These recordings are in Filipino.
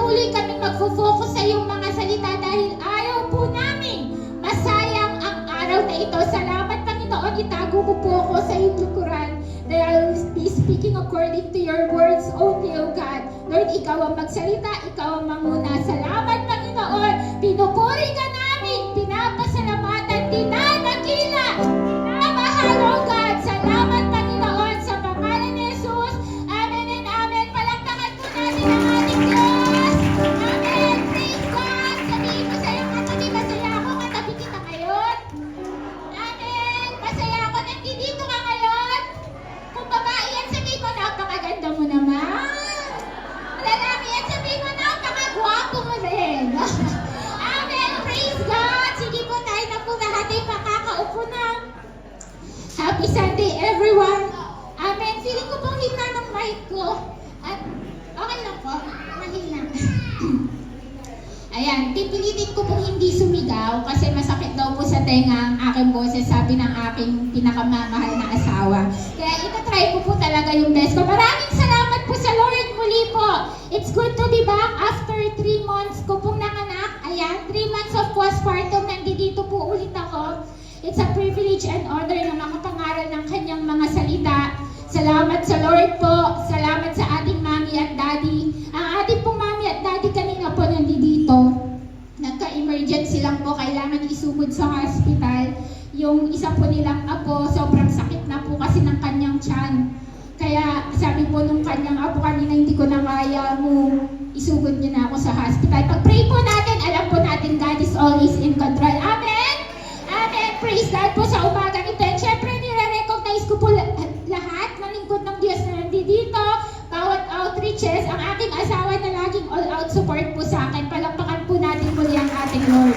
patuloy kaming magfo-focus sa iyong mga salita dahil ayaw po namin masayang ang araw na ito. Salamat, Panginoon, itago mo po ako sa iyong lukuran that I will be speaking according to your words only, O God. Lord, ikaw ang magsalita, ikaw ang manguna. Salamat, Panginoon, pinupuri ka namin, pinapasalamatan, dinadakila, pinamahal, O God. Salamat, Panginoon, sa pangalan ni Jesus. Amen and amen. Palakpakan po natin ang ating Diyos. Amen. Praise God. Sabihin mo sa iyong katabi, masaya ako katabi kita ngayon. Amen. Masaya ako nandito ka ngayon. Kung babae yan, sabihin ko, napakaganda mo naman. Lalaki yan, sabihin ko, napakagwapo mo rin. Amen. Praise God. Sige po, tayo na po lahat ay makakaupo na. Happy Sunday, everyone. Amen. Feeling ko pong hina ng mic ko. At okay lang po. Mahina. Ayan, pipilitin ko pong hindi sumigaw kasi masakit daw po sa tenga ang aking boses, sabi ng aking pinakamamahal na asawa. Kaya itatry ko po talaga yung best ko. Maraming salamat po sa Lord muli po. It's good to be back after 3 months ko pong nanganak. Ayan, 3 months of postpartum, nandito po ulit ako. It's a privilege and honor na makapangaral ng kanyang mga salita. Salamat sa Lord po. Salamat sa ating mami at daddy. Ang ating pong mami at daddy kanina po nandito. Nagka-emergency lang po. Kailangan isugod sa hospital. Yung isa po nilang apo, sobrang sakit na po kasi ng kanyang tiyan. Kaya sabi po nung kanyang apo kanina, hindi ko na kaya mo, isugod niyo na ako sa hospital. Pag-pray po natin, alam po natin God is always in control. Amen? Amen. Praise God po sa umagang ito. And syempre, nire-recognize ko po lahat ng lingkod ng Diyos na nandito. Bawat outreaches, ang aking asawa na laging all-out support po sa akin. Palakpakan po natin muli ang ating Lord.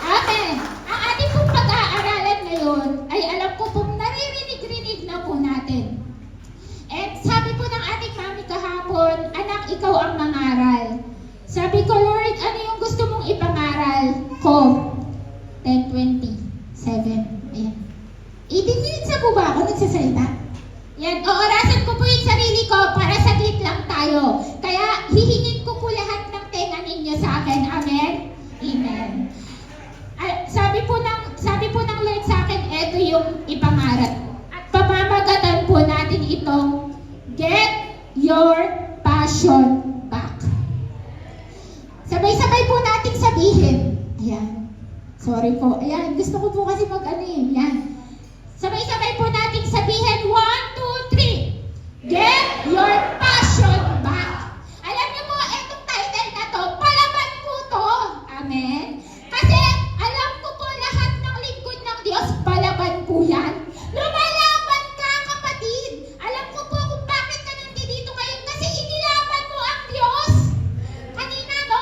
Amen. Ang ating pong pag-aaralan ngayon ay alam ko pong naririnig-rinig na po natin. And sabi po ng ating mami kahapon, anak, ikaw ang mangaral. Sabi ko, Lord, ano yung gusto mong ipangaral ko? 10:27. Ayan. 18 minutes na po ba ako nagsasalita? Yan. Orasan ko po yung sarili ko para saglit lang tayo. Kaya hihingin ko po lahat ng tenga ninyo sa akin. Amen? Amen. Sabi po ng Lord sa akin, eto yung ipangaral. At pamamagatan po natin itong Get Your Passion Back. Sabay-sabay po natin sabihin. Ayan. Sorry po. Ayan, gusto ko po kasi Yan. Sabay-sabay po natin sabihin, 1, 2, 3. Get your passion back. Alam niyo po, itong title na to, palaban po to. Amen? Kasi, alam ko po lahat ng lingkod ng Diyos, palaban po yan. Lumalaban ka, kapatid. Alam ko po kung bakit ka nandito ngayon kasi inilaban mo ang Diyos. Kanina, no,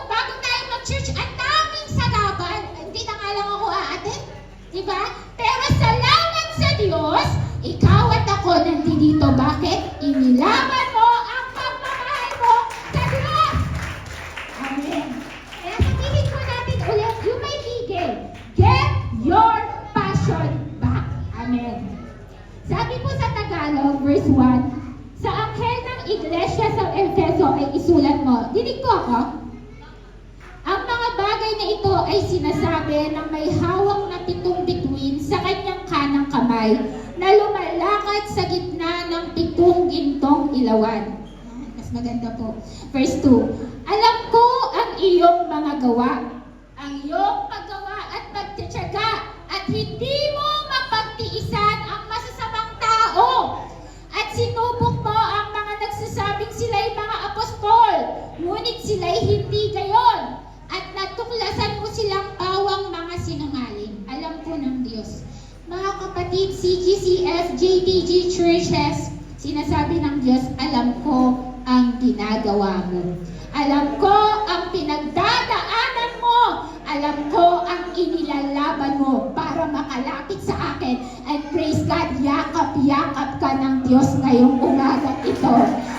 bago tayo mag-church, ang daming salaban. Hindi na nga lang ako aatin. Diba? Pero salamat sa Diyos, ikaw at ako nandito. Bakit? Inilaban mo ang pagmamahal mo sa Diyos. Amen. Kaya sabihin ko natin ulit, you may higil. Get your passion back. Amen. Sabi po sa Tagalog, verse 1, sa anghel ng iglesia sa Efeso ay isulat mo. Dinig po ako. Ang mga bagay na ito ay sinasabi ng may hawak na 7 bituin sa kanyang kanang kamay na lumalakad sa gitna ng 7 gintong ilawan. Mas maganda po. Verse 2. Alam ko ang iyong mga gawa, ang iyong paggawa at pagtitiyaga, at hindi mo mapagtiisan ang masasamang tao. At sinubok mo ang mga nagsasabing sila'y mga apostol, ngunit sila'y hindi gayon. At natuklasan mo silang pawang mga sinungaling. Alam po ng Diyos. Mga kapatid, CGCF, JTG Churches, sinasabi ng Diyos, alam ko ang ginagawa mo. Alam ko ang pinagdadaanan mo. Alam ko ang inilalaban mo para makalapit sa akin. And praise God, yakap-yakap ka ng Diyos ngayong umaga ito.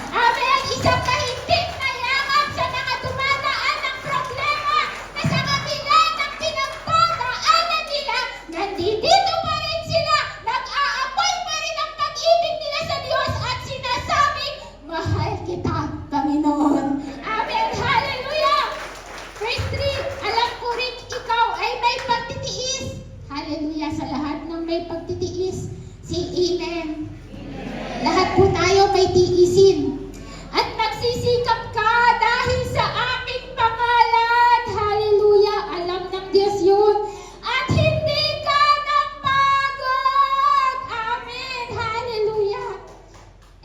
Amen! Isang kahigpit na yakap sa mga dumadaan ng problema na sa kabila ng pinagdadaanan nila, nandito pa rin sila, nag-aapoy pa rin ang pag-ibig nila sa Diyos at sinasabing, mahal kita, Panginoon. Amen! Hallelujah sa lahat ng may pagtitiis. Say amen. Lahat po tayo may tiisin. At nagsisikap ka dahil sa aking pangalan. Hallelujah. Alam ng Diyos yun. At hindi ka napagod. Amen. Hallelujah.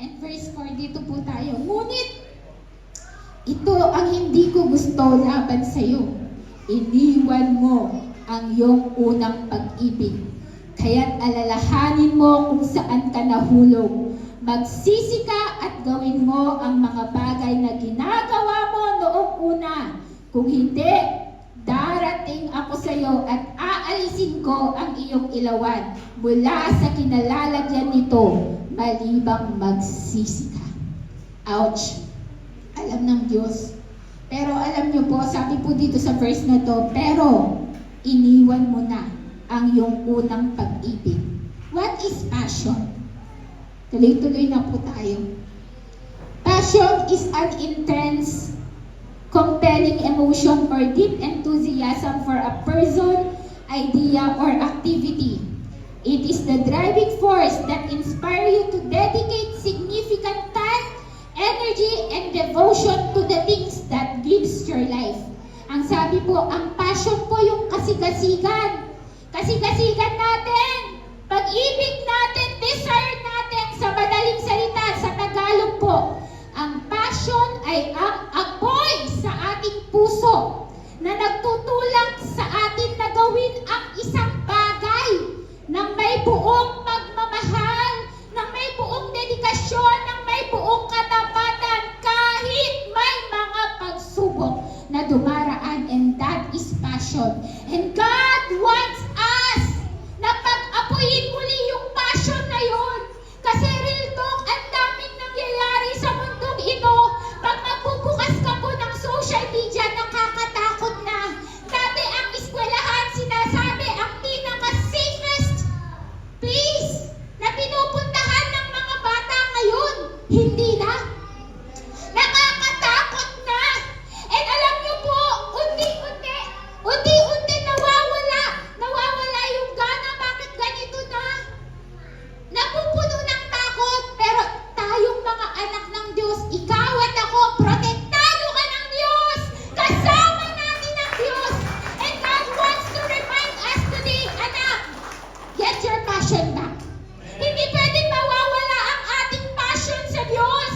And verse 4, dito po tayo. Ngunit, ito ang hindi ko gusto laban sa iyo. Iniwan mo ang iyong unang pag-ibig. Kaya't alalahanin mo kung saan ka nahulog. Magsisi ka at gawin mo ang mga bagay na ginagawa mo noong una. Kung hindi, darating ako sa iyo at aalisin ko ang iyong ilawan mula sa kinalalagyan nito, malibang magsisi ka. Ouch! Alam ng Diyos. Pero alam niyo po, sabi po dito sa verse na to, pero iniwan mo na ang iyong unang pag-ibig. What is passion? Tuloy-tuloy na po tayo. Passion is an intense, compelling emotion or deep enthusiasm for a person, idea, or activity. It is the driving force that inspires you to dedicate significant time, energy, and devotion to the things that gives your life. Ang sabi po, ang passion po yung kasigasigan. Kasigasigan natin, pag-ibig natin, desire natin, sa madaling salita, sa Tagalog po, ang passion ay ang apoy sa ating puso na nagtutulak sa atin na gawin ang isang bagay ng may buong pagmamahal, ng may buong dedikasyon, ng may buong katapatan kahit may mga pagsubok na dumaraan, and that is passion. And God wants us na pag-apuyin muli yung passion na yun. Kasi real talk, ang daming nangyayari sa mundong ito. Pag magbubukas ka po ng social media, nakakatakot na. Dati ang eskwelahan, sinasabi ang pinaka-safest place na pinupuntahan ng mga bata ngayon. Hindi na. Nakakatakot na. And alam niyo po, unti-unti nawawala yung gana. Bakit ganito na? Napupuno ng takot, pero tayong mga anak ng Diyos, ikaw at ako, protektado ka ng Diyos. Kasama natin ang Diyos. And God wants to remind us today, anak, get your passion back. Hindi pwedeng mawawala ang ating passion sa Diyos.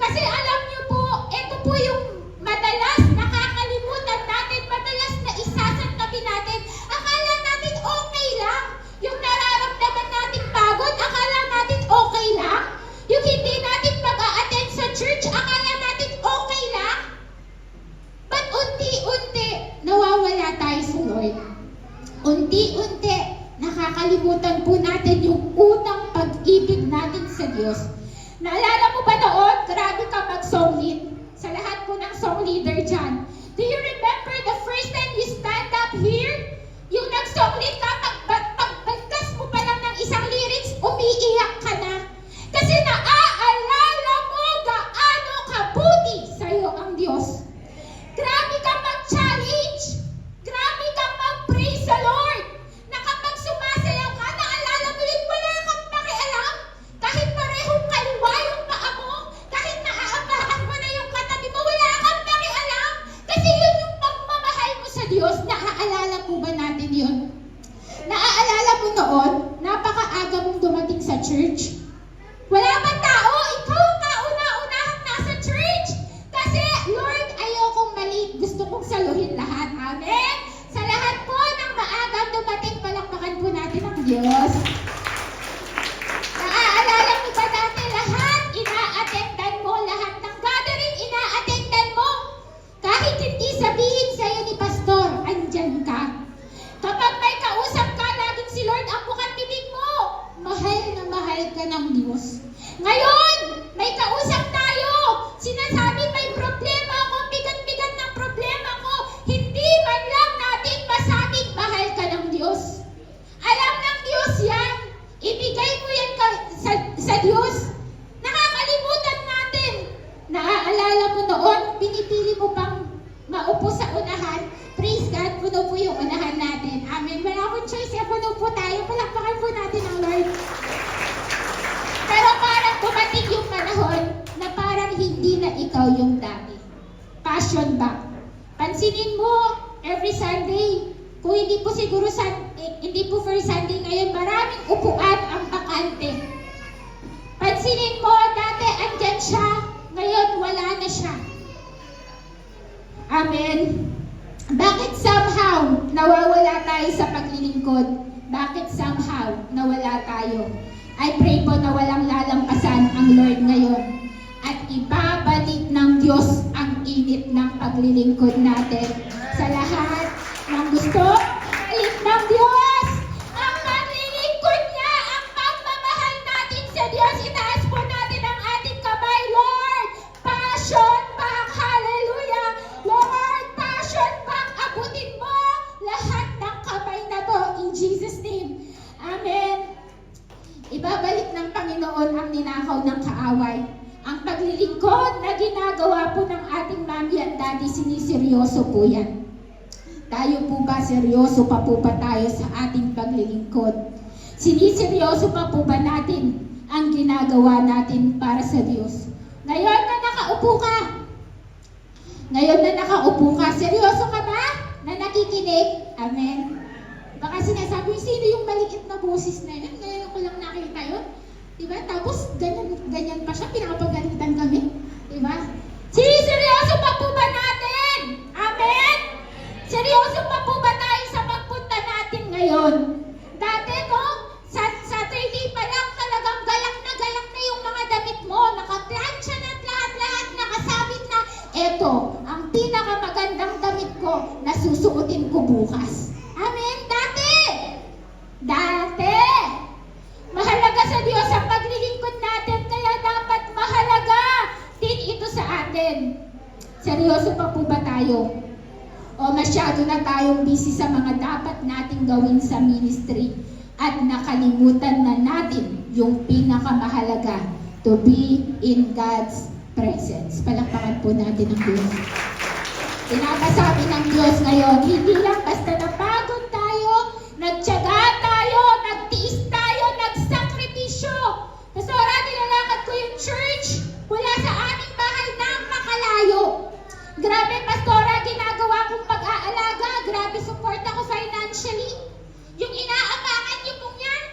Kasi alam niyo po, ito po yung madalas nakakalimutan natin, madalas na isasantabi natin. Akala natin okay lang. Yung nararamdaman nating pagod, akala natin okay lang. Yung hindi natin mag-a-attend sa church, akala natin okay lang. But unti-unti, nawawala tayo sa Lord. Unti-unti, nakakalimutan po natin yung unang pag-ibig natin sa Diyos. Naalala mo ba noon, grabe ka mag-song lead? Sa lahat po ng song leader dyan. Do you remember the first time you stand up here? Yung nag-song lead ka, pagbagkas mo pa lang ng isang lyrics, umiiyak ka na. Kasi naaalala mo gaano kabuti sa'yo ang Diyos. Grabe ka mag-challenge. Grabe ka mag-praise sa Lord. Na kapag sumasayaw ka, naalala mo yun, wala kang pakialam. Kahit parehong kaliwa yung paa mo, kahit naaapakan mo na yung katabi mo, wala kang pakialam. Kasi yun yung pagmamahal mo sa Diyos. Naaalala po ba natin yun? Naaalala mo noon, napakaaga mong dumating sa church. Wala pang tao, ikaw ang kauna-unahang nasa church. Kasi, Lord, ayokong mali, gusto kong saluhin lahat. Amen? Sa lahat po ng maagang dumating, palakpakan po natin ang Diyos. Naaalala mo ba natin lahat? Ina-attendan mo lahat ng gathering, ina-attendan mo. Kahit hindi sabihin sa'yo ni Pastor, andyan ka. Kapag may kausap ka, laging si Lord ang bukang bibig mo. Mahal na mahal ka ng Diyos. Ngayon, may kausap tayo. Sinasabi may problema ako, bigat-bigat ng problema ko. Hindi man lang passion back. Pansinin mo, every Sunday, kung hindi po siguro, hindi po first Sunday ngayon, maraming upuan ang bakante. Pansinin mo, dati andyan siya, ngayon wala na siya. Amen. Bakit somehow nawawala tayo sa paglilingkod? Bakit somehow nawala tayo? I pray po na walang lalampasan ang Lord ngayon. At ibabalik ng Diyos ang init ng paglilingkod natin. Sa lahat ng gusto, ibalik ng Diyos ang paglilingkod niya, ang pagmamahal natin sa Diyos. Itaas po natin ang ating kamay, Lord. Passion back, hallelujah. Lord, passion back, abutin mo lahat ng kamay na to in Jesus' name. Amen. Ibabalik ng Panginoon ang ninakaw ng kaaway. Ang paglilingkod na ginagawa po ng ating mami at daddy, siniseryoso po yan. Tayo po ba, seryoso pa po ba tayo sa ating paglilingkod? Siniseryoso pa po ba natin ang ginagawa natin para sa Diyos? Ngayon na nakaupo ka, seryoso ka ba na nakikinig? Amen. Baka sinasabi, sino yung maliit na boses na yun? Ngayon ko lang nakita yun. Diba? Tapos, ganyan pa siya, pinakapagalitan kami. Diba? Seryoso pa po ba natin? Amen? Seryoso pa po ba tayo sa pagpunta natin ngayon? Dati, no? Saturday pa lang talagang galak na yung mga damit mo. Nakaplansya na lahat, nakasabit na. Eto, ang pinakamagandang damit ko na susuotin ko bukas. Amen? Dati! Mahalaga sa Diyos ang paglilingkod natin, kaya dapat mahalaga din ito sa atin. Seryoso pa po ba tayo? O masyado na tayong busy sa mga dapat nating gawin sa ministry at nakalimutan na natin yung pinakamahalaga, to be in God's presence. Palakpakan po natin ang Diyos. Pinapasabi ng Diyos ngayon, hindi lang basta napagod tayo, nagtiyaga tayo, nagtiis tayo, nagsakripisyo. Pastora, nilalakad ko yung church mula sa aming bahay ng makalayo. Grabe, Pastora, ginagawa kong pag-aalaga. Grabe, support ako financially. Yung inaabangan niyo pong yan,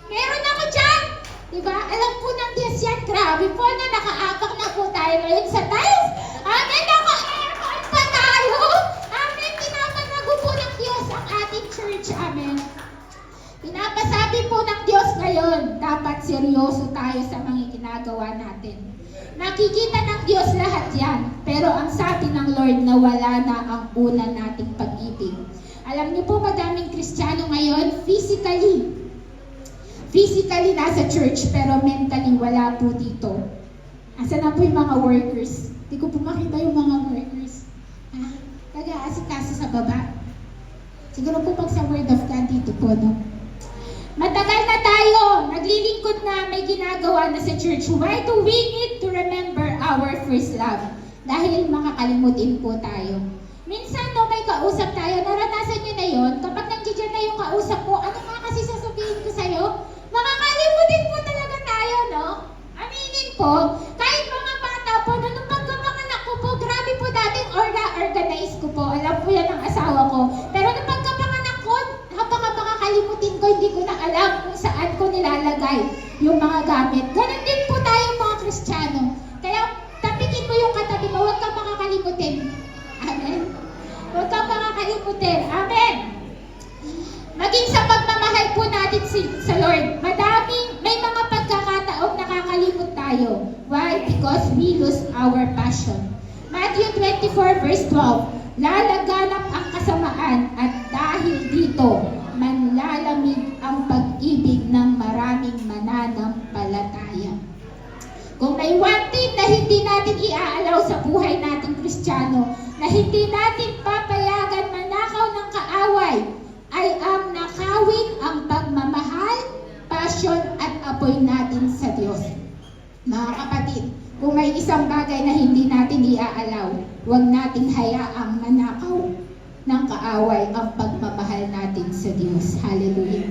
meron ako dyan. Diba? Alam po ng Diyos yan. Grabe po na nakaapak na po tayo ngayon sa tiles. Amen, naka-aircon pa tayo. Amen, pinapanago po ng Diyos ang ating church. Amen. Pinapasabi po ng Diyos ngayon, dapat seryoso tayo sa mga ginagawa natin. Nakikita ng Diyos lahat yan, pero ang sabi ng Lord na wala na ang una nating pag-ibig. Alam niyo po, madaming Kristiyano ngayon, physically nasa church, pero mentally wala po dito. Asa na po yung mga workers? Hindi ko po makita yung mga workers. Nag-aasikaso sa baba. Siguro po pag sa Word of God dito po, no? Matagal na tayo, naglilingkod na, may ginagawa na sa church. Why do we need to remember our first love? Dahil makakalimutin po tayo. Minsan, no, may kausap tayo, naranasan nyo na yun, kapag nandiyan na yung kausap ko, ano nga kasi sasabihin ko sa'yo? Makakalimutin po talaga tayo, no? Aminin po, kahit mga bata po, nung pagkapanganak ko po, grabe po dating organize ko po, alam po yan ang asawa ko. Pero nung pagkapanganak ko, makakalimutin ko, hindi ko na alam kung saan ko nilalagay yung mga gamit. Ganon din po tayo mga Kristiyano. Kaya tapikin mo yung katabi mo, huwag kang makakalimutin. Amen? Huwag kang makakalimutin. Amen? Maging sa pagmamahal po natin sa Lord, may mga pagkakataong nakakalimot tayo. Why? Because we lose our passion. Matthew 24 verse 12, lalaganap ang kasamaan at dahil dito, manlalamig ang pag-ibig ng maraming mananampalataya. Kung may one thing na hindi natin iaalaw sa buhay nating Kristiyano, na hindi natin papayagan manakaw ng kaaway, ay ang nakawin ang pagmamahal, passion at apoy natin sa Diyos. Mga kapatid, kung may isang bagay na hindi natin iaalaw, huwag nating hayaang manakaw ng kaaway ang pagmamahal natin sa Diyos. Hallelujah.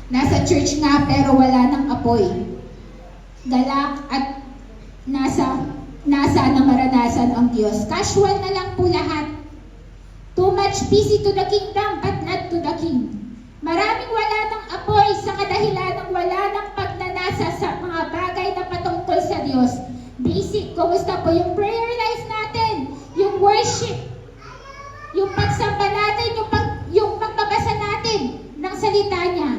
Nasa church nga pero wala ng apoy. Galak at nasa nasa na maranasan ang Diyos. Casual na lang po lahat. Too much busy to the kingdom, but not to the king. Maraming wala ng apoy sa kadahilan ng wala ng pagnanasa sa mga bagay na patungkol sa Diyos. Basic, kumusta po yung prayer life natin? Yung worship, yung pagsamba natin, yung pagbabasa natin ng salita niya.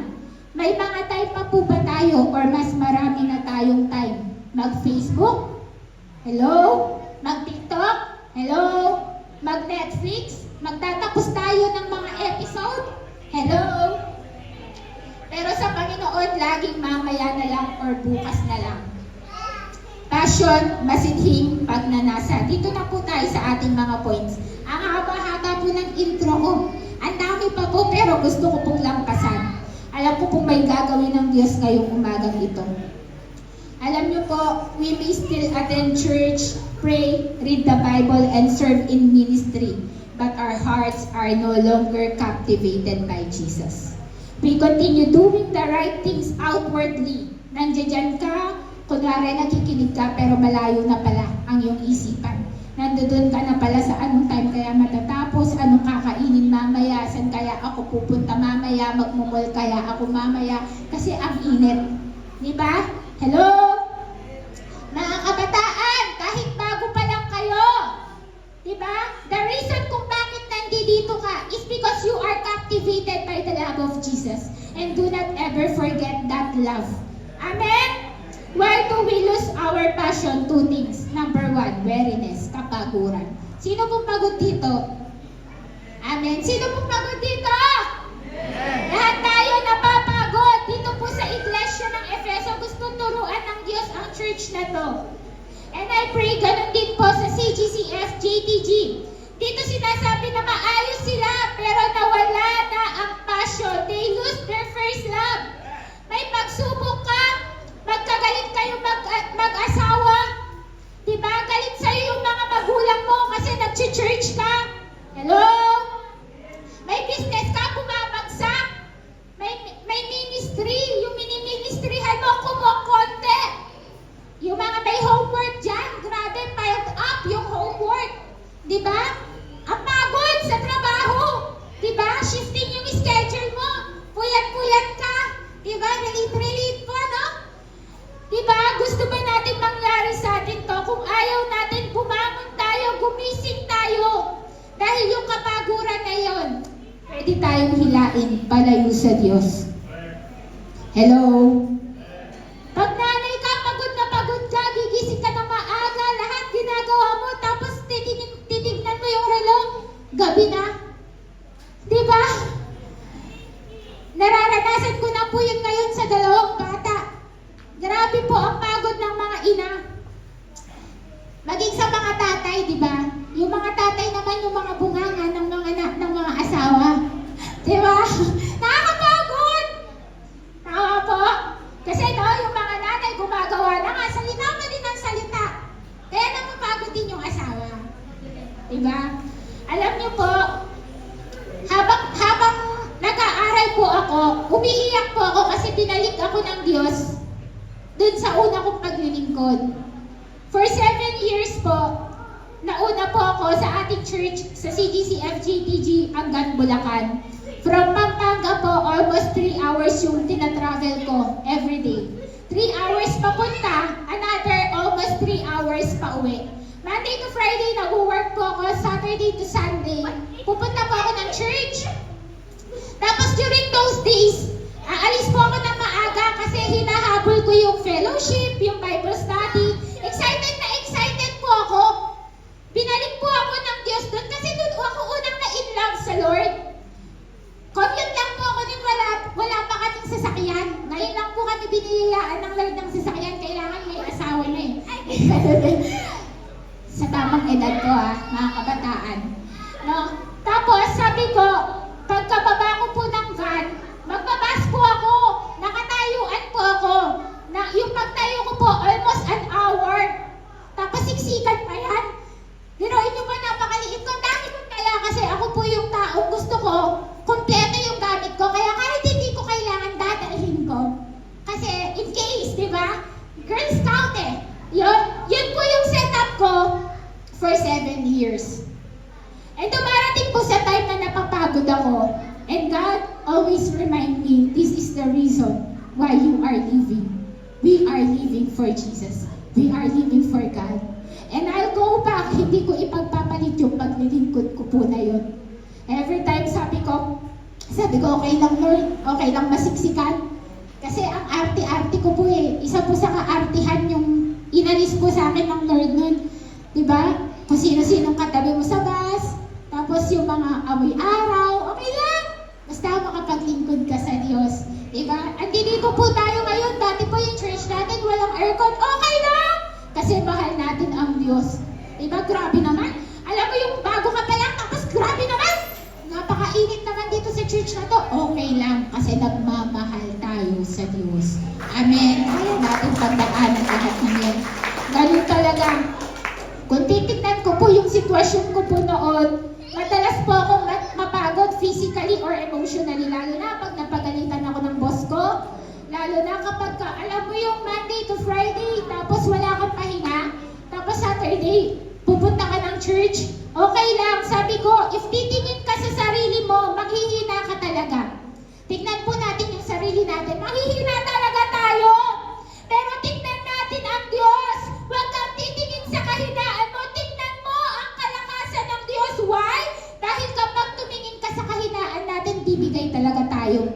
May mga time pa po ba tayo or mas marami na tayong time? Mag-Facebook? Hello? Mag-TikTok? Hello? Mag-Netflix? Magtatapos tayo ng mga episode? Hello? Pero sa Panginoon, laging mamaya na lang or bukas na lang. Passion, masinhing pagnanasa. Dito na po tayo sa ating mga points. Ang haba-haba po ng intro ko. Ang dami pa po pero gusto ko pong lampasan. Alam ko pong may gagawin ng Diyos ngayong umagang ito. Alam niyo po, we may still attend church, pray, read the Bible, and serve in ministry. But our hearts are no longer captivated by Jesus. We continue doing the right things outwardly. Nandiyan ka, kunwari nakikinig ka, pero malayo na pala ang iyong isipan. Nandoon ka na pala sa anong time kaya matatapos, anong kakainin mamaya, saan kaya ako pupunta mamaya, magmumol kaya ako mamaya, kasi ang init. Diba? Hello? Mga kabataan, kahit bago pa lang kayo, diba? The reason kung bakit nandito ka is because you are captivated by the love of Jesus. And do not ever forget that love. Amen? Why do we lose our passion? Two things. Number one, weariness, kapaguran. Sino pong pagod dito? Amen. Sino pong pagod dito? Lahat tayo napapagod. Dito po sa iglesia ng Efeso, gusto turuan ng Diyos ang church na to. And I pray ganun din po sa CGCF, JTG. Dito sinasabi na maayos sila, pero nawala na ang passion. They lose their first love. May pagsubok ka, magkagalit kayo mag-asawa. Diba? Galit sa'yo yung mga magulang mo kasi nag-church ka. Hello? May business ka, bumabagsak. May ministry, yung mini-ministryhan mo, kumukonte. Yung mga may homework dyan, grabe, piled up yung homework. Diba? Ang pagod sa trabaho. Diba? Shifting yung schedule mo. Puyat-puyat ka. Diba? Relate po, no? Diba? Gusto ba natin mangyari sa atin to? Kung ayaw natin, bumangon tayo, gumising tayo. Dahil yung kapaguran na yon, pwede tayong hilain palayo sa Diyos. Hello? Pag nanay ka, pagod na pagod ka, gigising ka na maaga, lahat ginagawa mo, tapos titignan mo yung relo, gabi na. Diba? Nararanasan ko na po yun ngayon sa dalawang bata. Grabe po ang pagod ng mga ina. Maging sa mga tatay, di ba? Yung mga tatay naman yung mga bunganga ng mga asawa. Di ba? Nakakapagod! Tama po. Kasi no, yung mga nanay gumagawa na nga, salita mo din ang salita. Kaya napapagod din yung asawa. Di ba? Alam niyo po, habang nag-aaral po ako, umiiyak po ako kasi binalik ako ng Diyos dun sa una kong paglilingkod. For 7 years po, nauna po ako sa ating church sa CGCF JTG hanggang Bulacan. From Pampanga po, almost 3 hours yung tinatravel ko everyday. 3 hours papunta, another almost 3 hours pa uwi. Monday to Friday, nag-work po ako, Saturday to Sunday. Pupunta po ako ng church. Tapos during those days, aalis po ako ng maaga kasi hinahabol ko yung fellowship, yung Bible study. Excited na excited po ako. Binalik po ako ng Diyos doon kasi doon ako unang na-in-love sa Lord. Commute lang po ako din, wala pa kaming sasakyan. Ngayon lang po kami biniyayaan ng Lord ng sasakyan. Kailangan may asawa na eh. Sa tamang edad ko mga kabataan. No? Tapos sabi ko, pagkababa ko po ng van, magbabas po ako, nakatayuan po ako. Yung pagtayo ko po, almost an hour. Tapos siksikan pa yan. Dinuin nyo ba napakaliit ko? Dami ko kaya kasi ako po yung tao. Gusto ko, kompleto yung gamit ko. Kaya kahit hindi ko kailangan dadalhin ko. Kasi in case, di ba? Girl Scout eh. Yun po yung setup ko. napapagod ako. And God always remind me, this is the reason why you are living. We are living for Jesus. We are living for God. And I'll go back, hindi ko ipagpapalit yung paglilingkod ko po na yun. Every time sabi ko, okay lang Lord, okay lang masiksikan. Kasi ang arte-arte ko po eh. Isa po sa kaartihan yung inalis po sa akin ng Lord nun. Diba? Kung sino-sinong katabi mo sa bus, tapos yung mga amoy araw, okay lang. Basta makapaglingkod ka sa Diyos. Diba? Andito po tayo ngayon. Dati po yung church natin, walang aircon. Okay lang! Kasi mahal natin ang Diyos. Diba? Grabe naman. Alam mo yung bago ka pa lang, tapos grabe naman. Napakainit naman dito sa church na to. Okay lang. Kasi nagmamahal tayo sa Diyos. Amen. Kaya natin pagdaanan lahat ng yan. Ganun talaga. Kung titignan ko po yung sitwasyon ko po noon, madalas po akong mapagod physically or emotionally, lalo na pag napagalitan ako ng boss ko, lalo na kapag alam mo yung Monday to Friday, tapos wala kang pahinga, tapos Saturday, pupunta ka ng church, okay lang, sabi ko, if titingin ka sa sarili mo, maghihina ka talaga. Tignan po natin yung sarili natin, maghihina talaga tayo. Pero tignan natin ang Diyos. Huwag kang titingin sa kahinaan mo. Tignan mo ang kalakasan ng Diyos. Why? Dahil kapag tumingin ka sa kahinaan natin, bibigay talaga tayo.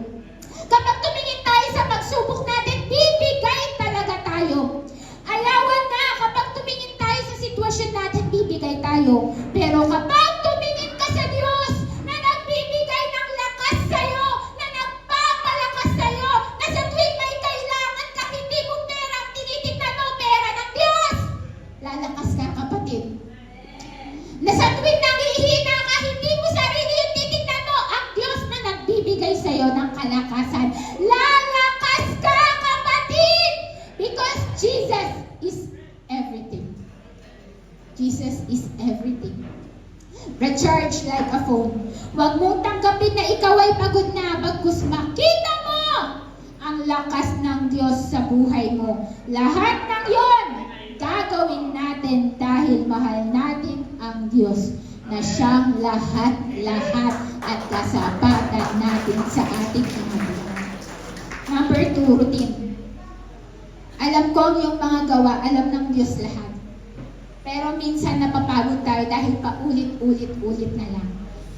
Kapag tumingin tayo sa pagsubok natin, bibigay talaga tayo. Alawan na, kapag tumingin tayo sa sitwasyon natin, bibigay tayo. Pero kapag tumingin ka sa Diyos, na nagbibigay ng lakas sa'yo, na nagpapalakas sa'yo, na sa tuwing may kailangan ka, hindi mo pera, tinitignan mo pera ng Diyos. Lalakas ka, kapatid. Na sa tuwing nanghihina ka, hindi mo sarili yung titignan mo, ang Diyos na nagbibigay sa'yo ng kalakasan. Lalakas ka, kapatid! Because Jesus is everything. Jesus is everything. Recharge like a phone. Huwag mong tanggapin na ikaw ay pagod na, bagkus makita mo ang lakas ng Diyos sa buhay mo. Lahat ng yon gagawin natin dahil mahal natin ang Diyos na siyang lahat-lahat at kasapatan natin sa ating mga buhay. Number 2, routine. Alam ko yung mga gawa, alam ng Diyos lahat. Pero minsan napapagod tayo dahil paulit-ulit na lang.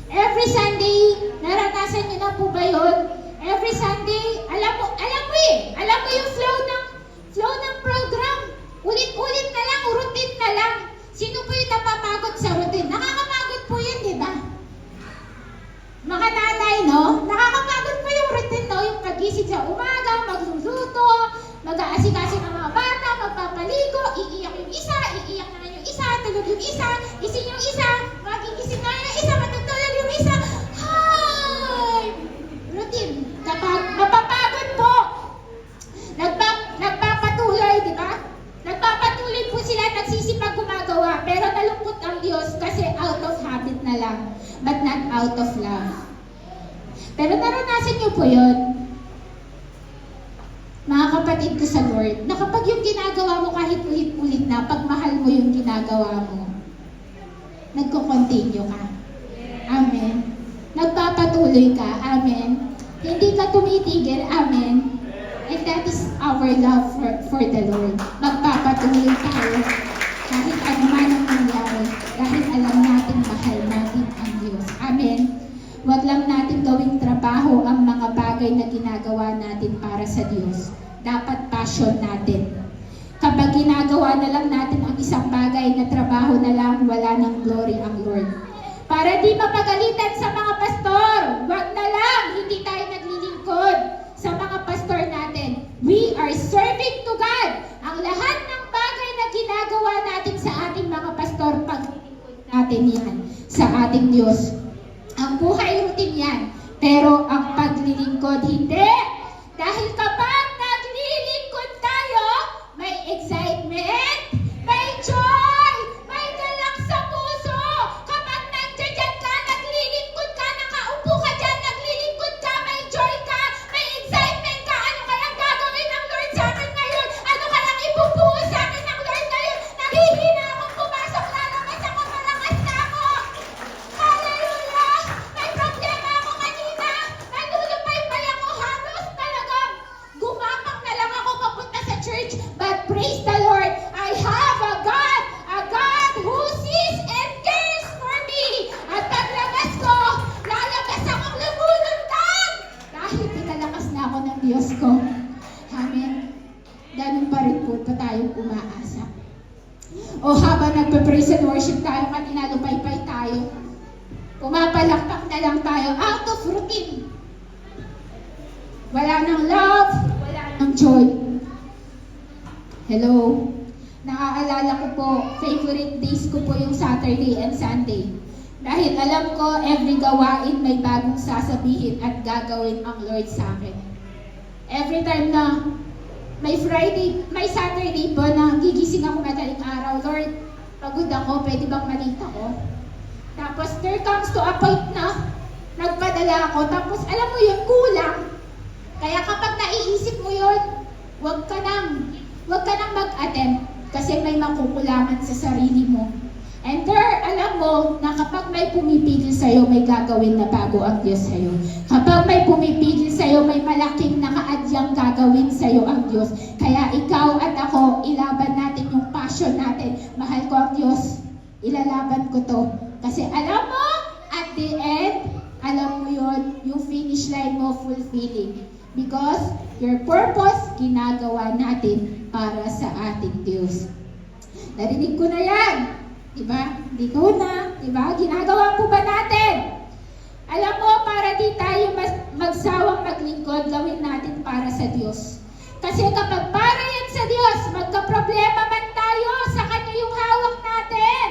Every Sunday, naranasan niyo na po ba yun? Every Sunday, alam mo yung flow ng program. Ulit-ulit na lang, routine na lang. Sino po yung napapagod sa routine? Nakakapagod po yun, di ba? Mga nanay, no? Nakakapagod po yung routine, no? Yung pagising sa umaga, magluluto, mag-aasikaso ng mga bata, magpapaligo, iiyak yung isa, iiyak naman yung isa, tulog yung isa, gising yung isa, magigising na yung isa, matutulog yung isa. Hi! Routine. Kapag mapapagod po, nagpapatuloy, di ba? Nagpapatuloy po sila, nagsisipag gumagawa, pero nalungkot ang Diyos kasi out of habit na lang, but not out of love. Pero naranasan niyo po yun, mga kapatid ko sa Lord, na kapag yung ginagawa mo kahit ulit-ulit na, pag mahal mo yung ginagawa mo, nagko-continue ka. Amen. Nagpapatuloy ka. Amen. Hindi ka tumitigil. Amen. And that is our love for the Lord. Magpapatuloy tayo kahit ano man ang nangyari, dahil alam natin mahal natin ang Diyos. Amen. Huwag lang natin gawing trabaho ang mga bagay na ginagawa natin para sa Diyos. Dapat passion natin. Kapag ginagawa na lang natin ang isang bagay na trabaho na lang, wala ng glory ang Lord. Para di mapagalitan sa mga pastor, wag na lang, hindi tayo naglilingkod sa mga pastor natin. We are serving to God. Ang lahat ng bagay na ginagawa natin sa ating mga pastor, paglilingkod natin yan sa ating Diyos. Ang buhay routine yan. Pero ang paglilingkod, hindi. Dahil kapag naglilingkod tayo, may excitement, may joy, may galak sa puso. Kapag nandiyan ka, naglilingkod ka, nakaupo ka dyan, naglilingkod ka, may joy ka, may excitement ka. Ano kayang gagawin ng Lord sa akin ngayon? Ano kayang ibubuo sa akin ng Lord ngayon? Naghihina akong pumasok, lalabas ako, malakas na ako. Hallelujah! May problema Diyos ko. Amen. Ganun pa rin po pa tayong umaasa. O habang nagpe-praise and worship tayo, kanina lupay-pay tayo. Pumapalakpak na lang tayo out of routine. Wala nang love, wala nang joy. Hello? Naaalala ko po, favorite days ko po yung Saturday and Sunday. Dahil alam ko, every gawain may bagong sasabihin at gagawin ang Lord sa akin. Every time na may Saturday po na gigising ako madaling araw, Lord, pagod ako, pwede bang malita ko? Tapos there comes to a point na nagpadala ako, tapos alam mo yun, kulang. Kaya kapag naiisip mo yun, huwag ka nang mag-attempt kasi may makukulangan sa sarili mo. And there, alam mo na kapag may pumipigil sa'yo, may gagawin na bago ang Diyos sa'yo. Kapag may pumipigil sa'yo, may malaking nakaadyang gagawin sa'yo ang Diyos. Kaya ikaw at ako, ilaban natin yung passion natin. Mahal ko ang Diyos, ilalaban ko to. Kasi alam mo, at the end, alam mo yun, yung finish line mo fulfilling. Because your purpose, ginagawa natin para sa ating Diyos. Narinig ko na yan. Diba? Hindi ko na. Diba? Ginagawa po ba natin? Alam mo, para di tayo magsawang maglingkod, gawin natin para sa Diyos. Kasi kapag para yan sa Diyos, magka-problema man tayo, sa Kanya yung hawak natin.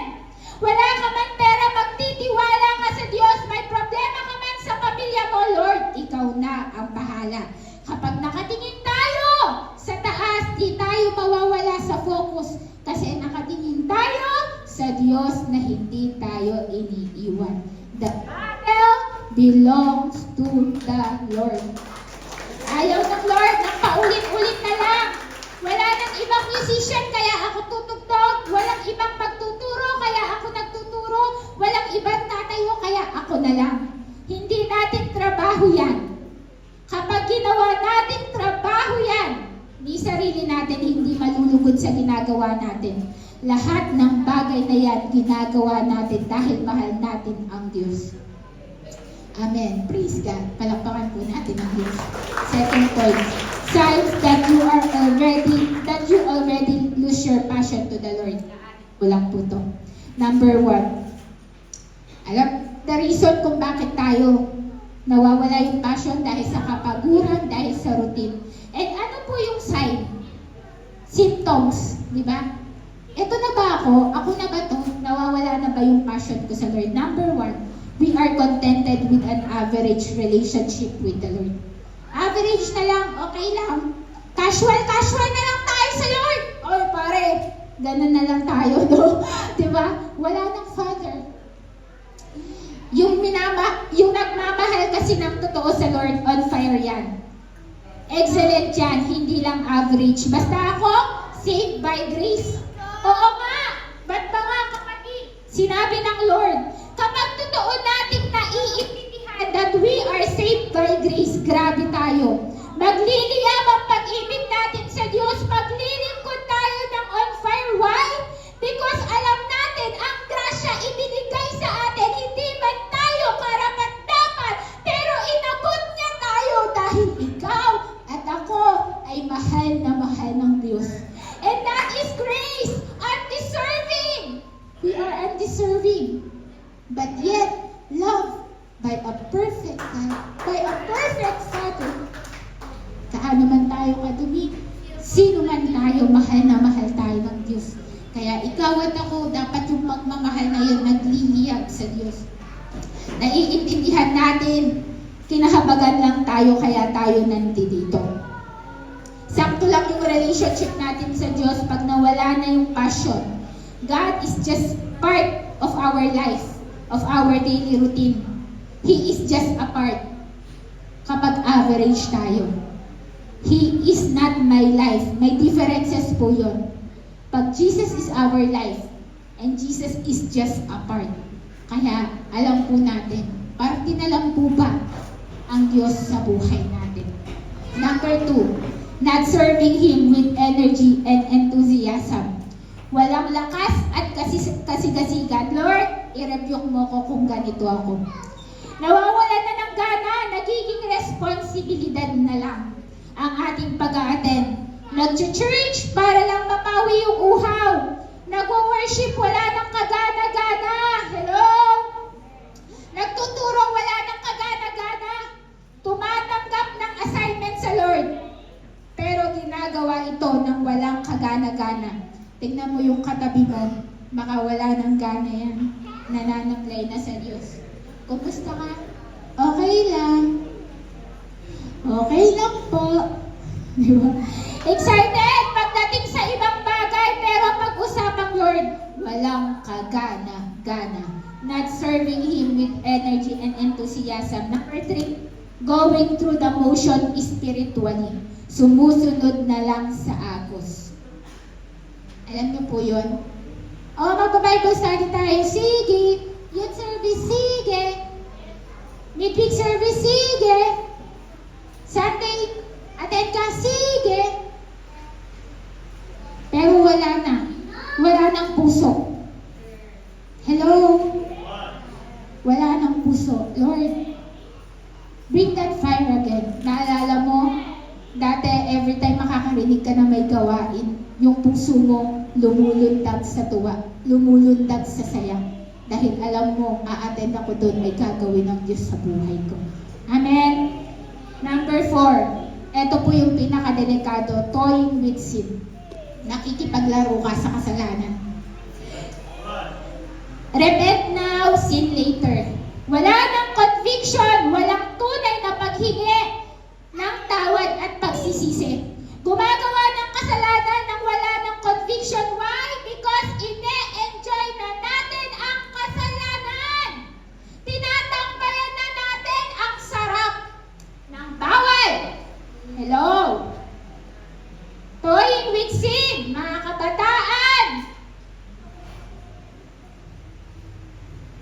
Wala ka man pera, magtitiwala ka sa Diyos. May problema ka man sa pamilya mo, Lord, ikaw na ang bahala. Kapag nakatingin tayo sa taas, di tayo mawawala sa focus. Kasi nakatingin tayo sa Diyos na hindi tayo iniiwan. The battle belongs to the Lord. Ayaw ng Lord ng paulit-ulit na lang. Wala nang ibang musician kaya ako tutugtog. Walang ibang magtuturo kaya ako nagtuturo. Walang ibang tatayo kaya ako na lang. Hindi natin trabaho yan. Kapag ginawa natin trabaho yan, di sarili natin hindi malulugod sa ginagawa natin. Lahat ng bagay na yan, ginagawa natin dahil mahal natin ang Diyos. Amen. Praise God. Palakpakan po natin ang Diyos. Second point, signs that you already lose your passion to the Lord. Kulang po to. Number 1. The reason kung bakit tayo nawawala yung passion dahil sa kapaguran, dahil sa routine. And ano po yung sign? Symptoms, di ba? Ito na ba ako? Ako na ba to? Nawawala na ba yung passion ko sa Lord? Number 1, we are contented with an average relationship with the Lord. Average na lang, okay lang. Casual na lang tayo sa Lord. Oy pare, ganun na lang tayo, no? Diba? Wala nang Father. Yung nagmamahal kasi ng totoo sa Lord, on fire yan. Excellent yan, hindi lang average. Basta ako, saved by grace. Oo nga, ba't ba nga kapatid? Sinabi ng Lord, kapag totoo nating naiintindihan that we are saved by grace, grabe tayo. Magliliyab ang pag-ibig natin sa Diyos, maglilingkod tayo ng on fire. Why? Because alam natin, ang grasya ibinigay sa atin, hindi man tayo karapat-dapat, pero inabot niya tayo dahil ikaw at ako ay mahal na mahal ng Diyos. And that is grace, undeserving. We are undeserving. But yet, loved by a perfect God, by a perfect Father. Kaano man tayo kadumi, sino man tayo, mahal na mahal tayo ng Diyos. Kaya ikaw at ako, dapat yung magmamahal na yun, nagliliyab sa Diyos. Naiintindihan natin, kinahabagan lang tayo, kaya tayo nandito. Sakto lang yung relationship natin sa Diyos pag nawala na yung passion. God is just part of our life, of our daily routine. He is just a part. Kapag average tayo. He is not my life. May differences po yun. Pag Jesus is our life, and Jesus is just a part. Kaya alam po natin, parte na lang po ba ang Diyos sa buhay natin. Number 2, not serving Him with energy and enthusiasm. Walang lakas at kasigasigan. Lord, i-rebuke mo ko kung ganito ako. Nawawalan na ng gana, nagiging responsibilidad na lang. ating pag-a-attend. Nag-church para lang mapawi yung uhaw. Nag-worship, wala nang kagana-gana. Hello? Nagtuturo, wala nang kagana-gana. Tumatanggap ng assignment sa Lord. Pero ginagawa ito ng walang kagana-gana. Tingnan mo yung katabi mo, baka wala ng gana yan. Nananaglay na sa Diyos. Kumusta ka? Okay lang. Okay lang po. Di ba? Excited pagdating sa ibang bagay, pero pag-usapang Lord, walang kagana-gana. Not serving Him with energy and enthusiasm. Number 3, going through the motion spiritually. Sumusunod na lang sa agos. Alam niyo po yun? Magpa-Bible study tayo. Sige. Youth service, sige. Midweek service, sige. Sunday, attend ka, sige. Pero wala na. Wala nang puso. Hello? Wala nang puso. Lord, bring that fire again. Naalala mo, dati every time makakarinig ka na may gawain, yung puso mo lumulundag sa tuwa, lumulundag sa saya. Dahil alam mo, a-attend ako doon, may gagawin ng Diyos sa buhay ko. Amen? Number 4, ito po yung pinakadelikado, toying with sin. Nakikipaglaro ka sa kasalanan. Repent now, sin later. Wala nang conviction, walang tunay na paghingi ng tawad at pagsisisi. Gumagawa ng kasalanan nang wala ng conviction. Why? Because ine-enjoy na natin ang kasalanan. Tinatambayan na natin ang sarap ng bawal. Hello? Toying with sin, mga kabataan.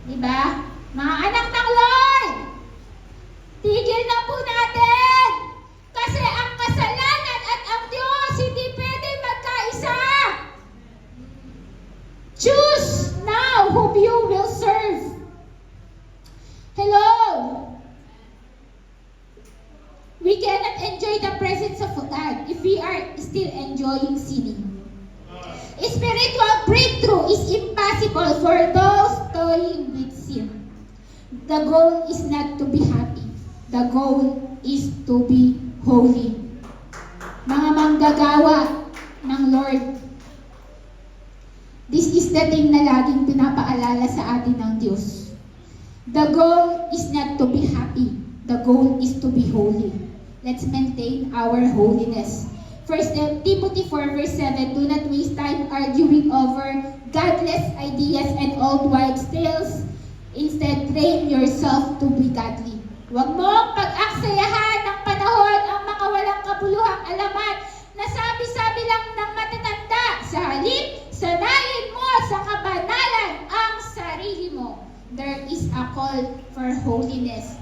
Diba? Mga anak ng Lord, tigil na po natin. Kasi ang kasalanan at ang Diyos hindi pwede magkaisa. Choose now whom you will serve. Hello? We cannot enjoy the presence of God if we are still enjoying sinning. Spiritual breakthrough is impossible for those toying with sin. The goal is not to be happy. The goal is to be holy. Mga manggagawa ng Lord, this is the thing na laging pinapaalala sa atin ng Diyos. The goal is not to be happy. The goal is to be holy. Let's maintain our holiness. 1 Timothy 4 verse 7, do not waste time arguing over godless ideas and old wives' tales. Instead, train yourself to be godly. Huwag mong pag-aksayahan ng panahon ang mga walang kabuluhang alaman na sabi-sabi lang ng matatanda. Sa halip, sanayin mo sa kabanalan ang sarili mo. There is a call for holiness.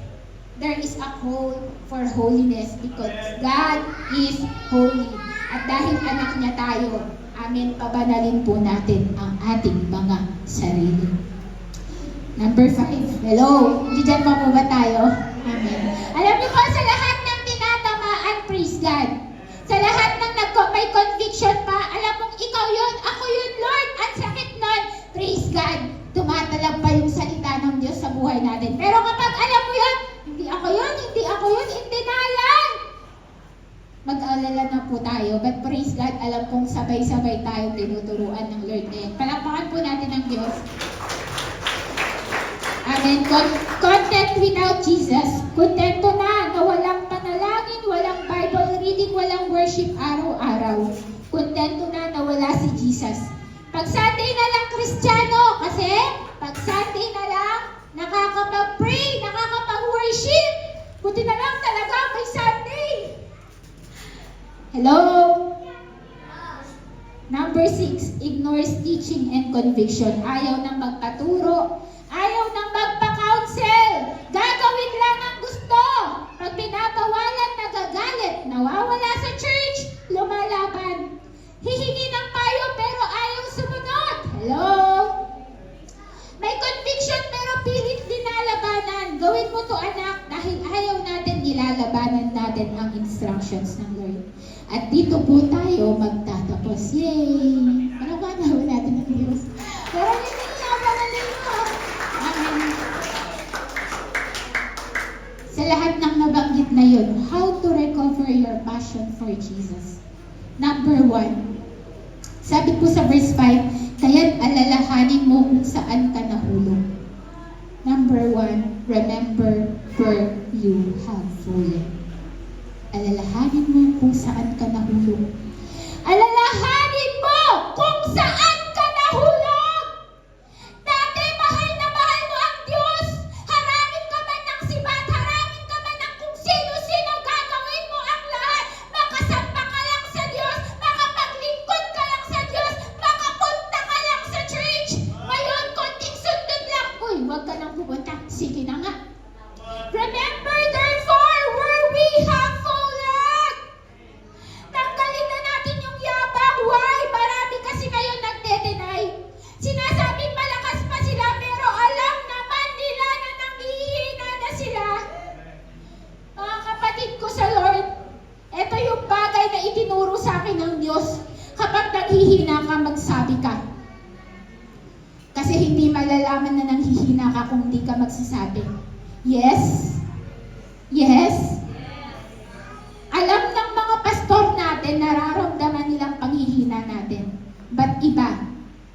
There is a call for holiness because God is holy. At dahil anak niya tayo, amen, pabanalin po natin ang ating mga sarili. Number 5. Hello? Diyan pa po ba tayo? Amen. Alam niyo po, sa lahat ng tinatamaan, praise God. Sa lahat ng may conviction pa, alam mong ikaw yun, ako yun, Lord, at sakit nun, praise God. Tumatalag pa yung salita ng Diyos sa buhay natin. Pero kapag alam mo yun, hindi ako yun, hindi ako yun, in denial, mag-alala na po tayo. But praise God, alam kong sabay-sabay tayong tinuturuan ng Lord ngayon. Palakpakan po natin ang Diyos. Amen. Content without Jesus. Kontento na walang panalangin, walang Bible reading, walang worship araw-araw. Kontento na wala si Jesus. Pag Sunday na lang Kristiyano, kasi pag Sunday na lang, nakakapag-pray, nakakapag-worship. Buti na lang talaga may Sunday. Hello? Number 6, ignores teaching and conviction. Ayaw nang magpaturo. Ayaw nang magpa-counsel. Gagawin lang ang gusto. Pag pinabawalan, nagagalit. Nawawala sa church, lumalaban. Hihingi ng payo pero ayaw sumunod. Hello? May conviction pero pilit dinalabanan. Gawin mo to anak dahil ayaw natin nilalabanan natin natin ang instructions ng Lord. At dito po tayo magtatapos. Yay! Palakpakan natin ang Diyos. Maraming salamat na ninyo. Amen. Sa lahat ng nabanggit na yun, how to recover your passion for Jesus. Number 1, sabi po sa verse 5, kaya't alalahanin mo kung saan ka nahulog. Number 1, remember where you have fallen. Alalahanin mo kung saan ka nahulog. Alalahanin mo kung saan ka nahulog! Dati mahal na mahal mo ang Diyos. Harapin ka man ng sibat, harapin ka man ng kung sino-sino, gagawin mo ang lahat. Makasamba ka lang sa Diyos, makapaglingkod ka lang sa Diyos, makapunta ka lang sa church. Ngayon, konting sundot lang. Uy, huwag ka nang pupunta. Sige na nga. Remember therefore where we have fallen. Tanggalin na natin yung yabang. Why? Marami kasi ngayon nagde-deny. Sinasabing malakas pa sila pero alam naman nila na nanghihina na sila. Mga kapatid ko sa Lord, ito yung bagay na itinuro sa akin ng Diyos. Kapag naghihina ka, magsabi ka. Kasi hindi malalaman na nanghihina ka kung hindi ka magsasabi. Yes? Yes? Alam ng mga pastor natin, nararamdaman nilang panghihina natin. But iba,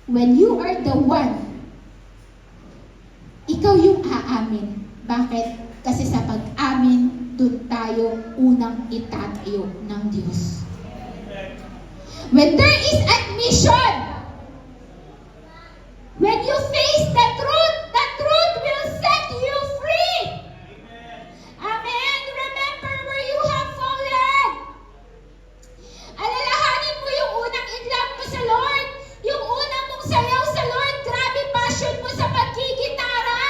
when you are the one, ikaw yung aamin. Bakit? Kasi sa pag-amin, doon tayo unang itatayo ng Diyos. When there is admission, when you face the truth will set you free. Amen. Remember where you have fallen. Alalahanin mo yung unang inlove mo sa Lord. Yung unang mong sayaw sa Lord. Grabe passion mo sa pagkigitara.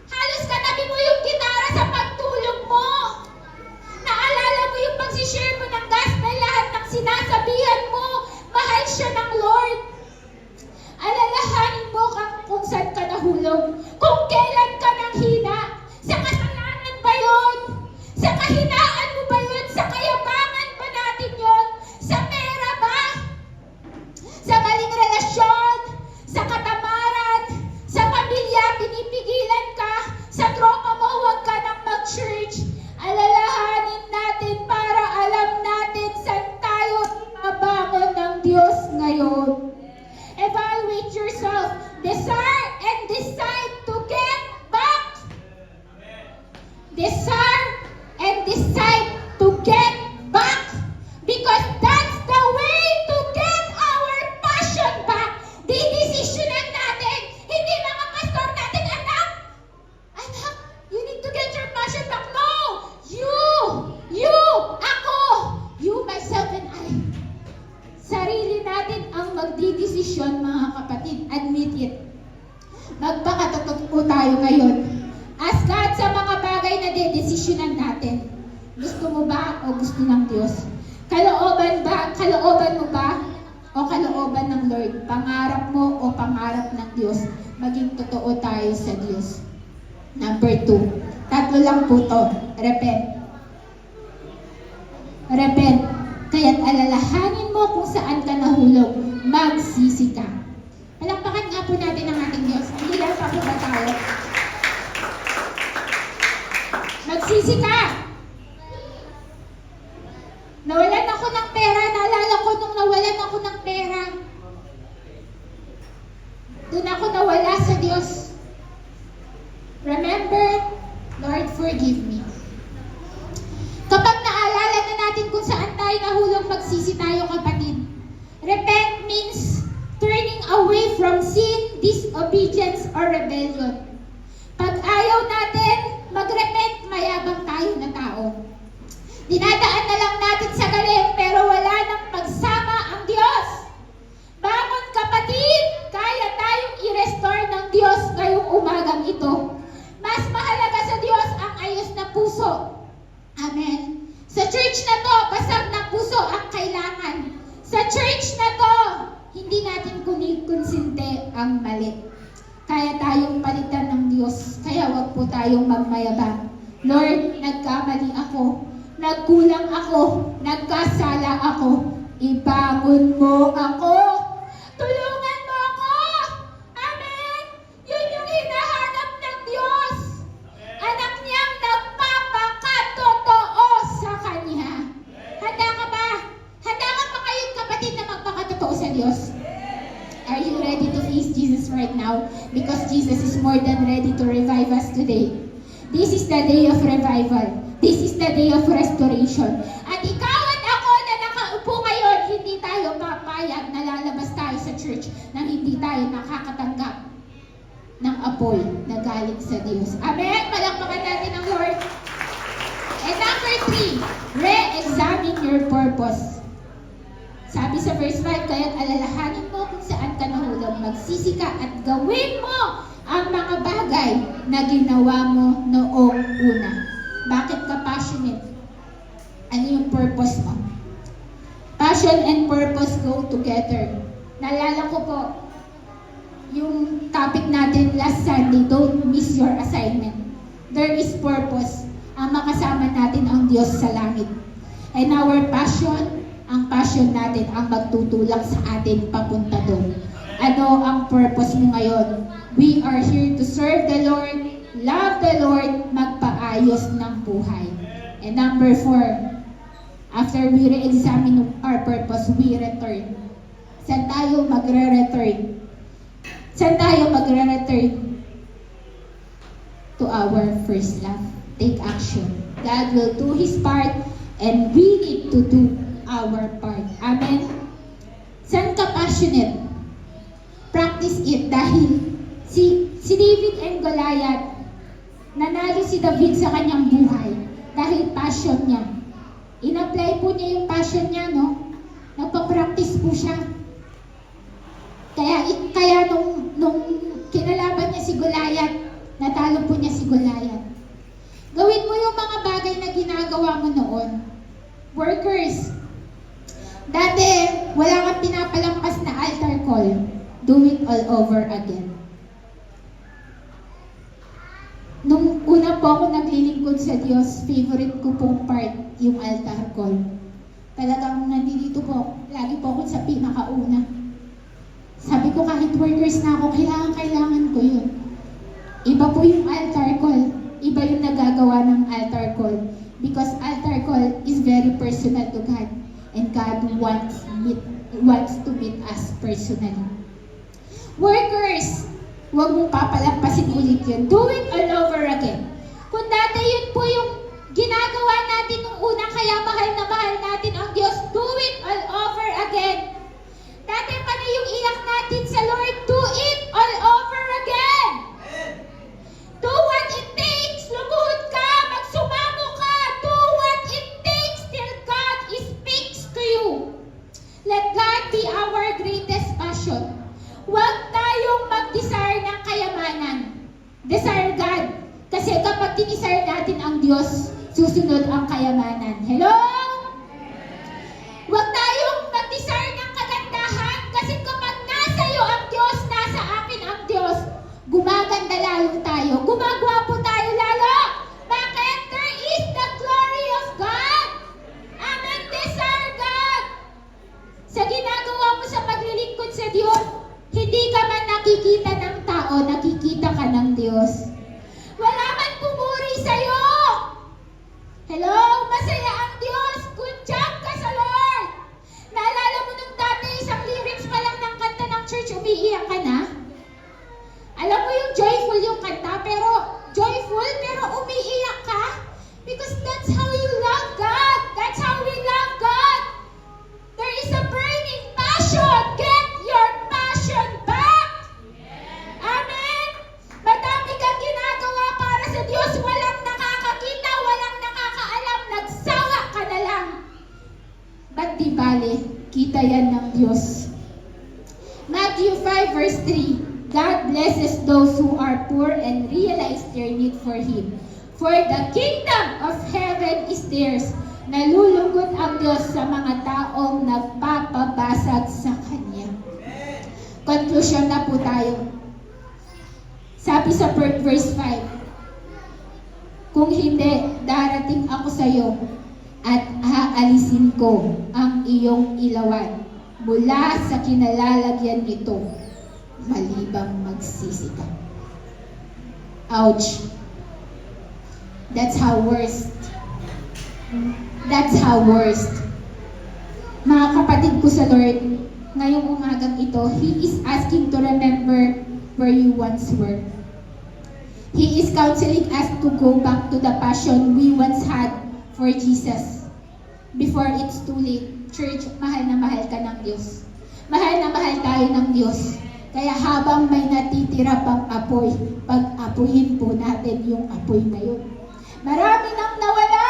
Halos katabi mo yung gitara sa pagtulog mo. Naalala mo yung pagsishare mo ng gospel, lahat ng sinasabihan mo. Mahal siya ng Lord. Alalahanin mo kung saan ka nahulog. Kung kailan ka nanghina. Sa kasalanan ba yun? Sa kahinaan mo ba yun? Sa kayabangan ba natin yun? Sa pera ba? Sa maling relasyon? Sa katamaran? Sa pamilya, pinipigilan ka? Sa tropa mo, huwag ka nang mag-church. Alalahanin natin para alam natin saan tayo mabangon ng Diyos ngayon. Evaluate yourself. Desire and decide to get back. Desire and decide to get back. Because that's the way to get our passion back. Didesisyonan natin. Hindi mga pastor natin, anak, you need to get your passion back. No! You, ako, you, myself, and I. Sarili natin ang magdidesisyon, mga kapatid. Admit it. Magpakatotoo po tayo ngayon. Ask God sa mga bagay na dedesisyonan natin. Gusto mo ba o gusto ng Diyos? Kalooban mo ba o kalooban ng Lord? Pangarap mo o pangarap ng Diyos? Maging totoo tayo sa Diyos. Number 2. Tatlo lang po to. Repent. Repent. Kaya't alalahanin mo kung saan ka nahulog. Magsisi ka. Palakpakan nga po natin ang ating Diyos. Hindi lang pa po ba tayo? Magsisi ka. Nawalan ako ng pera. Naalala ko nung nawalan ako ng pera. Doon ako nawala sa Diyos. Remember, Lord, forgive me. Kapag naalala na natin kung saan tayo nahulog, magsisi tayo, kapatid. Repent means turning away from sin, disobedience, or rebellion. Pag ayaw natin mag-repent, mayabang tayo na tao. Dinadaan na lang natin sa galing, pero wala nang pagsama ang Diyos. Bangon, kapatid! Kaya tayong i-restore ng Diyos ngayong umagang ito. Mas mahalaga sa Diyos ang ayos na puso. Amen. Sa church na to, basag na puso ang kailangan. Sa church na to, hindi natin konsinte ang mali. Kaya tayong palitan ng Diyos. Kaya wag po tayong magmayabang. Lord, nagkamali ako. Nagkulang ako. Nagkasala ako. Ibangon mo ako. Tulungan mo ako. Amen. Yun yung hinahanap ng Diyos. Anak niyang nagpapakatotoo sa Kanya. Handa ka ba? Handa ka ba kayong kapatid na magpakatotoo sa Diyos? Are you ready to face Jesus right now? Because Jesus is more than ready to revive us today. This is the day of revival. This is the day of restoration. At ikaw at ako na nakaupo ngayon, hindi tayo papayag na lalabas tayo sa church nang hindi tayo nakakatanggap ng apoy na galing sa Diyos. Amen? Palakpakan natin ang Lord. And number 3, re-examine your purpose. Sabi sa verse 5, kaya't alalahanin mo kung saan ka nahulog, magsisi ka at gawin mo ang mga bagay na ginawa mo noong una. Bakit ka passionate? Ano yung purpose mo? Passion and purpose go together. Naalala ko po, yung topic natin last Sunday, don't miss your assignment. There is purpose. Ang makasama natin ang Diyos sa langit. And our passion, ang passion natin ang magtutulak sa atin papunta doon. Ano ang purpose mo ngayon? We are here to serve the Lord, love the Lord, magpaayos ng buhay. And number 4, after we re-examine our purpose, we return. Saan tayo magre-return? Saan tayo magre-return? To our first love. Take action. God will do His part and we need to do our part. Amen? Saan ka passionate? Practice it dahil si David and Goliath, nanalo si David sa kanyang buhay dahil passion niya. In-apply po niya yung passion niya, no? Nagpa-practice po siya. Kaya nung kinalaban niya si Goliath, natalo po niya si Goliath. Gawin mo yung mga bagay na ginagawa mo noon. Workers, dati wala kang pinapalampas na altar call. Do it all over again. Nung una po ako naglilingkod sa Diyos, favorite ko pong part yung altar call. Talagang nandito po, lagi po ako sa pinakauna. Sabi ko kahit workers na ako, kailangan ko yun. Iba po yung altar call. Iba yung nagagawa ng altar call. Because altar call is very personal to God. And God wants to meet us personally. Workers, huwag mong papalampasin ulit yun. Do it all over again. Kung dati yun po yung ginagawa natin nung una, kaya mahal na mahal natin ang Diyos, do it all over again. Dati pa na yung iyak natin sa Lord, do it all over again. Do what it takes. Lumuhod ka, magsumamo ka. Do what it takes till God speaks to you. Let God be our greatest passion. Huwag tayong mag-desire ng kayamanan. Desire God. Kasi kapag tinisire natin ang Diyos, susunod ang kayamanan. Hello? Huwag tayong mag-desire ng kagandahan. Kasi kapag nasa iyo ang Diyos, nasa akin ang Diyos, gumaganda lalo tayo. Gumagwapo tayo lalo. Bakit? There is the glory of God. Amen. Desire God. Sa ginagawa mo sa paglilingkod sa Diyos, hindi ka man nakikita ng tao, nakikita ka ng Diyos. Wala man pumuri sa'yo. Hello? Masaya ang Diyos. Good job ka sa Lord. Naalala mo nung dati, isang lyrics pa lang ng kanta ng church, umiiyak ka na? Alam mo yung joyful yung kanta, pero umiiyak ka? Because that's how you love God. That's how we love God. There is a burning passion. Get your passion back. Amen? Madami kang ginagawa para sa Diyos. Walang nakakakita, walang nakakaalam. Nagsawa ka na lang. Ba't di bale? Kita yan ng Diyos. Matthew 5 verse 3. God blesses those who are poor and realize their need for Him. For the kingdom of heaven is theirs. Nalulungkot ang Diyos sa mga taong nagpapabasag sa Kanya. Conclusion na po tayo. Sabi sa verse 5, Kung hindi, darating ako sa iyo at aalisin ko ang iyong ilawan mula sa kinalalagyan nito, malibang magsisi ka. Ouch. That's how worst. That's how worst. Mga kapatid ko sa Lord, ngayong umagang ito, He is asking to remember where you once were. He is counseling us to go back to the passion we once had for Jesus. Before it's too late. Church, mahal na mahal ka ng Diyos. Mahal na mahal tayo ng Diyos. Kaya habang may natitira pang apoy, pag-apuyin po natin yung apoy na yun. Marami nang nawala.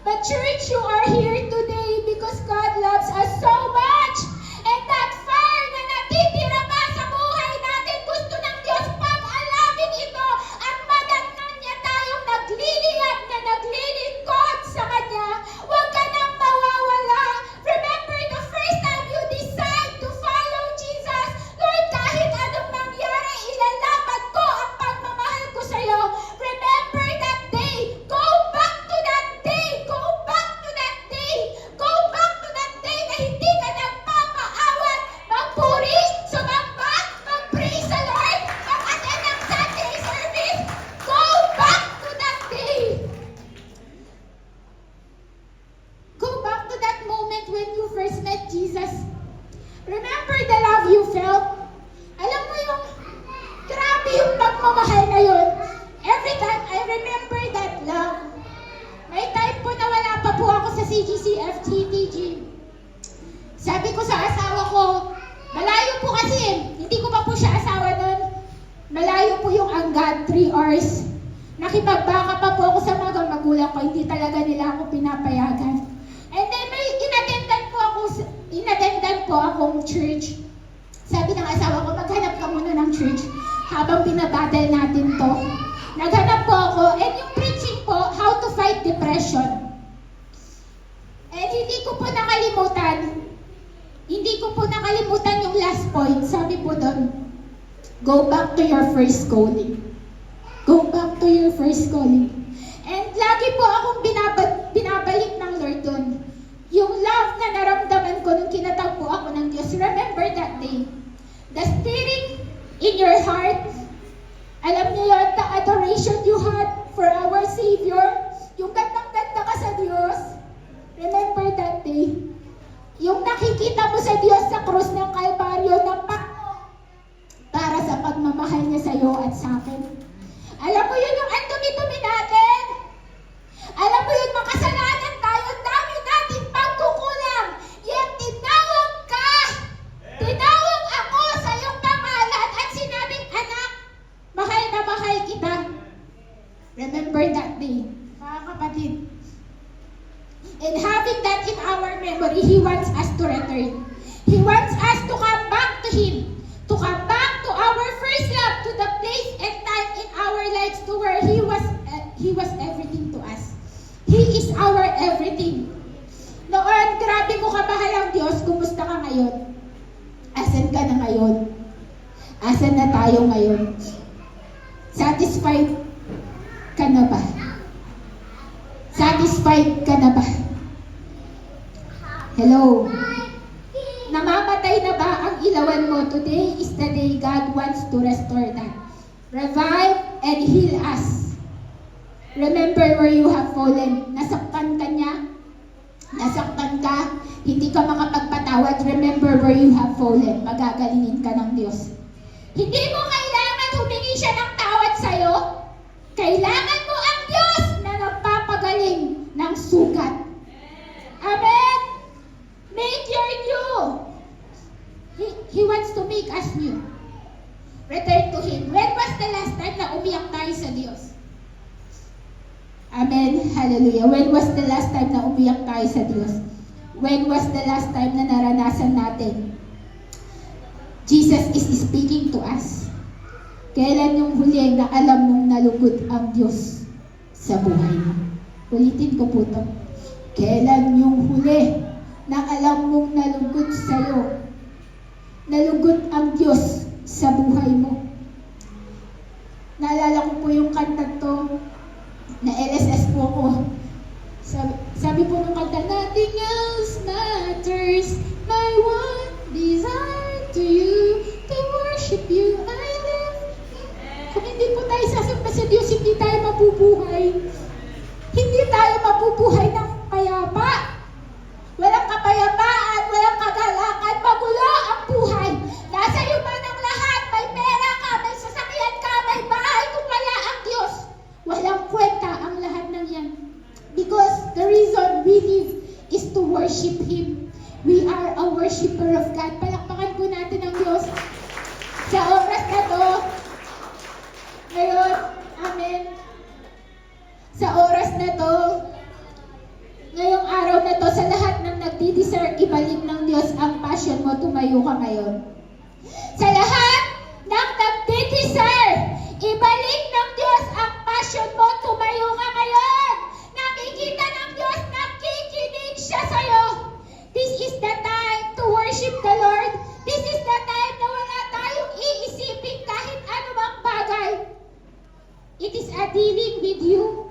But church, you are here today because God loves us so much. And that fire na natitira pa sa buhay natin, gusto ng Diyos pag-alawin ito at madatnan niya tayong nagliliyap na naglilingkod sa Kanya. Huwag ka nang mawawala. Remember the first time you decide to follow Jesus. Lord, kahit anong mangyari, ilalaban ko ang pagmamahal ko sa iyo. Remember that day. Go back to that day. Go back to that day. Go back to that day na hindi ka nagpapaawat, magpuri, sumamba, mag-praise the Lord, mag-attend ng Sunday service. Go back to that day. Go back to that moment when you first met Jesus. Remember the love you felt? Alam mo yung grabe yung pagmamahal na yun. Every time I remember that love. May time po na wala pa po ako sa CGC FTTG. Sabi ko sa asawa ko, malayo po kasi, hindi ko pa po siya asawa nun. Malayo po yung Angat, 3 hours. Nakipagbaka pa po ako sa mga magulang ko, hindi talaga nila ako pinapayagan. And then may inatendan po akong church. Sabi ng asawa ko, maghanap ka muna ng church habang binabattle natin to. Naghanap po ako, and yung preaching po, how to fight depression. And hindi ko po nakalimutan yung last point. Sabi po doon, go back to your first calling. Go back to your first calling. And lagi po akong binabalik ng Lord doon. Yung love na naramdaman ko nung kinatag po ako ng Diyos. Remember that day. The stirring in your heart. Alam niyo yun, the adoration you had for our Savior. Yung gandang-ganda ka sa Diyos. Remember that day. Yung nakikita mo sa Diyos sa krus ng Kalbaryo na para sa pagmamahal niya sa iyo at sa akin. Alam mo yun yung andumi-dumi natin. Alam mo yun, makasalanan tayo, dami natin pagkukulang. Yet tinawag ka. Tinawag ako sa iyong pangalan at sinabing, anak, mahal na mahal kita. Remember that day, mga kapatid. And having that in our memory, He wants us to return. He wants us to come back to Him. To come back to our first love, to the place and time in our lives to where He was everything to us. He is our everything. Noon, grabe mo kamahal ang Diyos. Kumusta ka ngayon? Asan ka na ngayon? Asan na tayo ngayon? Satisfied ka na ba? Satisfied ka na ba? Hello? Namamatay na ba ang ilawan mo? Today is the day God wants to restore that. Revive and heal us. Remember where you have fallen. Nasaktan ka niya? Nasaktan ka? Hindi ka makapagpatawad. Remember where you have fallen. Magagalingin ka ng Diyos. Hindi mo kailangan humingi siya ng tawad sa'yo. Kailangan mo ang Diyos na nagpapagaling ng sugat. Amen? Make your new. He wants to make us new. Return to Him. When was the last time na umiyak tayo sa Diyos? Amen. Hallelujah. When was the last time na umiyak tayo sa Diyos? When was the last time na naranasan natin? Jesus is speaking to us. Kailan yung huli na alam mong nalugod ang Diyos sa buhay mo? Ulitin ko po ito. Kailan yung huli na alam mong nalugod sa'yo? Nalugod ang Diyos sa buhay mo. Naalala ko po yung kanta to. Na LSS po ko. Sabi po nung kanta, nothing else matters. My one desire to you, to worship you, I live. Kung hindi po tayo sasamba sa Diyos, hindi tayo mabubuhay. Hindi tayo mabubuhay ng payapa. Walang kapayapaan, walang kagalakan, magulo ang buhay. Nasa iyo man ang lahat, may pera ka, may sasakyan ka, may bahay, kung wala ang Diyos. Walang kwenta ang lahat ng yan. Because the reason we live is to worship Him. We are a worshiper of God. Palakpakan po natin ang Diyos sa oras na to. Ngayon, amen. Sa oras na to, ngayong araw na to, sa lahat ng nagdi-deserve, ibalik ng Diyos ang passion mo, tumayo ka ngayon. Sa lahat ng nagdi-deserve, ibalik ng Diyos ang passion mo, tumayo ka ngayon. Nakikita ng Diyos, nakikinig siya sa'yo. This is the time to worship the Lord. This is the time na wala tayong iisipin kahit anumang bagay. It is a dealing with you.